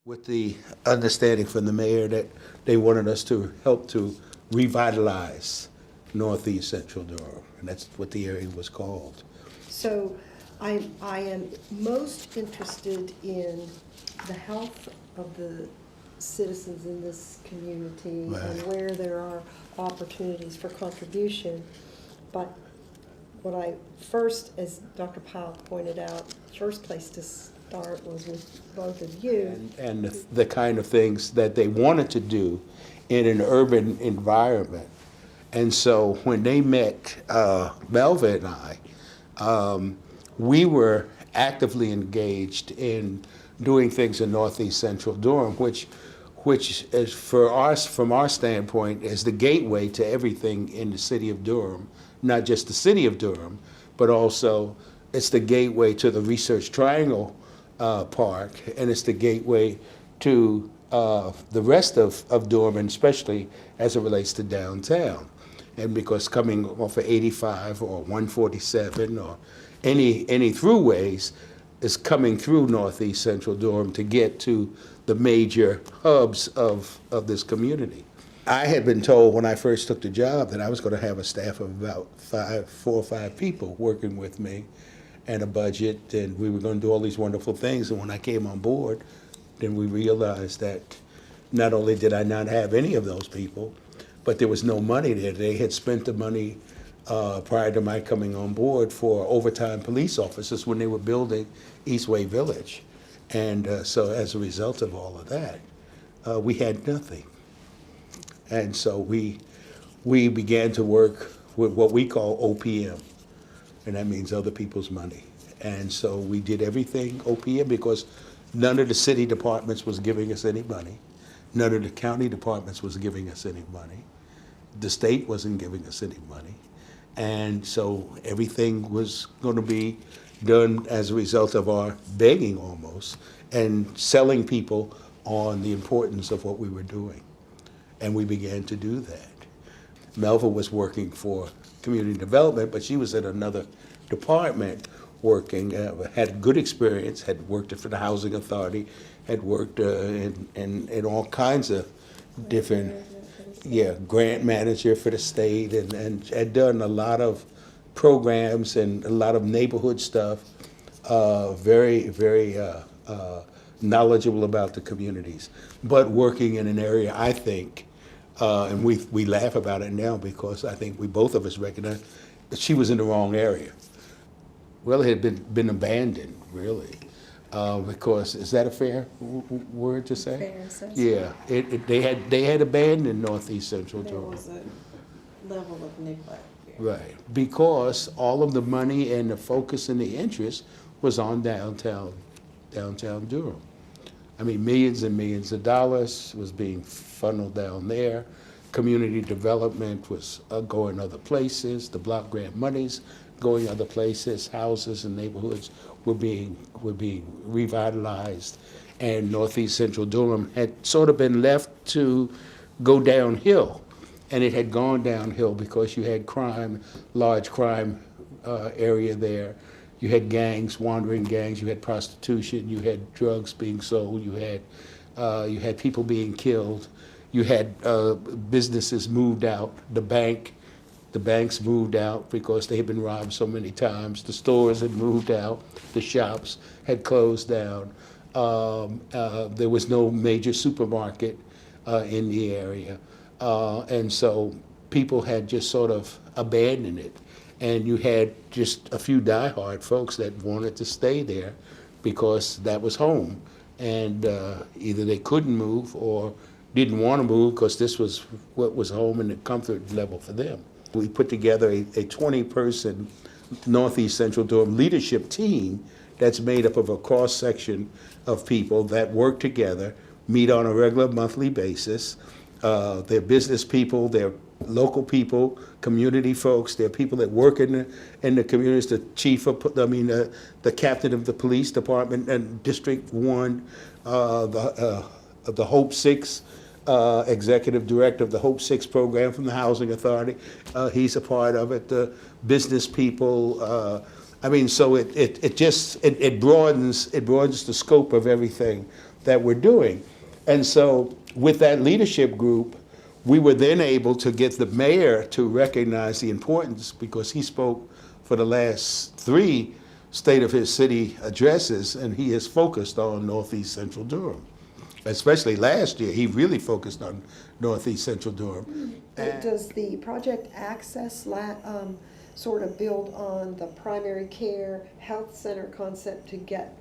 with the understanding from the mayor that they wanted us to help to revitalize Northeast Central Durham, and that's what the area was called. So I am most interested in the health of the citizens in this community Right. and where there are opportunities for contribution. But what I first, as Dr. Powell pointed out, first place to start was with both of you. And the kind of things that they wanted to do in an urban environment. And so when they met Melva and I, we were actively engaged in doing things in Northeast Central Durham, which is for us, from our standpoint, is the gateway to everything in the city of Durham. Not just the city of Durham, but also it's the gateway to the Research Triangle Park, and it's the gateway to the rest of Durham, and especially as it relates to downtown. And because coming off of 85 or 147 or any throughways is coming through Northeast Central Durham to get to the major hubs of this community. I had been told when I first took the job that I was going to have a staff of about 4 or 5 people working with me and a budget, and we were going to do all these wonderful things. And when I came on board, then we realized that not only did I not have any of those people, but there was no money there. They had spent the money prior to my coming on board for overtime police officers when they were building Eastway Village. And so as a result of all of that, we had nothing. And so we began to work with what we call OPM, and that means other people's money. And so we did everything OPM because none of the city departments was giving us any money. None of the county departments was giving us any money. The state wasn't giving us any money. And so everything was going to be done as a result of our begging almost and selling people on the importance of what we were doing. And we began to do that. Melva was working for community development, but she was in another department working, had good experience, had worked for the Housing Authority, had worked in all kinds of different, grant manager for the state, and had done a lot of programs and a lot of neighborhood stuff, very knowledgeable about the communities, but working in an area, I think, and we laugh about it now because I think we both of us recognize that she was in the wrong area. Well, it had been abandoned, really, because is that a fair word to say? Fair assessment. Yeah, they had abandoned Northeast Central There Durham. was a level of neglect there. Right, because all of the money and the focus and the interest was on downtown Durham. I mean, millions and millions of dollars was being funneled down there. Community development was going other places. The block grant monies going other places. Houses and neighborhoods were being revitalized, and Northeast Central Durham had sort of been left to go downhill, and it had gone downhill because you had crime, large crime area there. You had gangs, wandering gangs. You had prostitution. You had drugs being sold. You had people being killed. You had businesses moved out. The banks moved out because they had been robbed so many times. The stores had moved out. The shops had closed down. There was no major supermarket in the area, and so people had just sort of abandoned it. And you had just a few diehard folks that wanted to stay there because that was home. And either they couldn't move or didn't want to move because this was what was home and the comfort level for them. We put together a 20-person Northeast Central Durham leadership team that's made up of a cross-section of people that work together, meet on a regular monthly basis. They're business people, they're local people, community folks. There are people that work in the communities. The chief of, the captain of the police department and District 1, the Hope 6 executive director of the Hope 6 program from the Housing Authority. He's a part of it. The business people. I mean, so it broadens the scope of everything that we're doing. And so with that leadership group, we were then able to get the mayor to recognize the importance, because he spoke for the last 3 state of his city addresses, and he has focused on Northeast Central Durham. Especially last year, he really focused on Northeast Central Durham. Does the project access sort of build on the primary care health center concept to get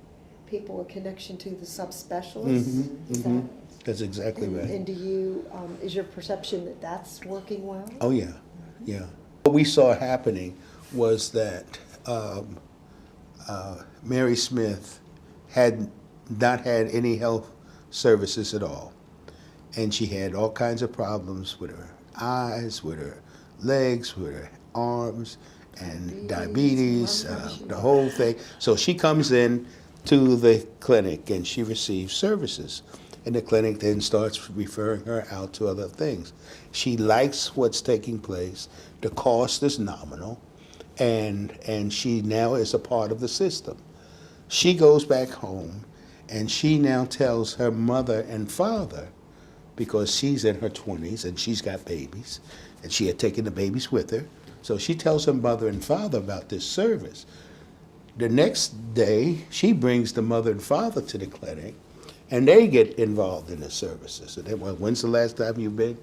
people a connection to the subspecialists? Is that? That's exactly right. And do you, is your perception that that's working well? Oh, yeah, yeah. What we saw happening was that Mary Smith had not had any health services at all. And she had all kinds of problems with her eyes, with her legs, with her arms, and diabetes, the whole thing. So she comes in to the clinic and she receives services. And the clinic then starts referring her out to other things. She likes what's taking place. The cost is nominal, and she now is a part of the system. She goes back home, and she now tells her mother and father, because she's in her 20s and she's got babies, and she had taken the babies with her. So she tells her mother and father about this service. The next day, she brings the mother and father to the clinic, and they get involved in the services. And they, well, when's the last time you've been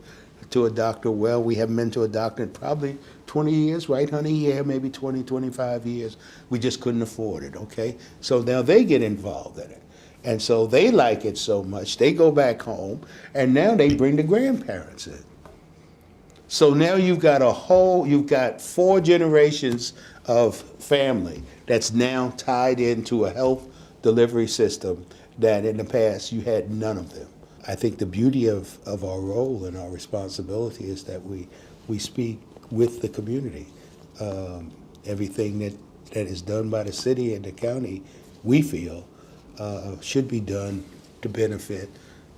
to a doctor? Well, we haven't been to a doctor in probably 20 years, right, honey? Yeah, maybe 20, 25 years. We just couldn't afford it, okay? So now they get involved in it. And so they like it so much, they go back home, and now they bring the grandparents in. So now you've got 4 generations of family that's now tied into a health delivery system that in the past you had none of them. I think the beauty of our role and our responsibility is that we speak with the community. Everything that is done by the city and the county, we feel, should be done to benefit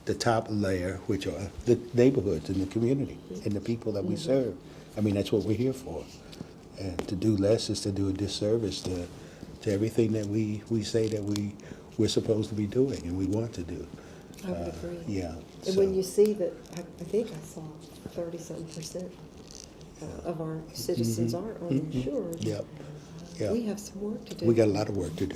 the top layer, which are the neighborhoods and the community and the people that we serve. I mean, that's what we're here for. And to do less is to do a disservice to everything that we say that we're supposed to be doing and we want to do. I would agree. Yeah. And so- when you see that, I think I saw 30-some% of our citizens are uninsured. Yep. Yep. We have some work to do. We got a lot of work to do.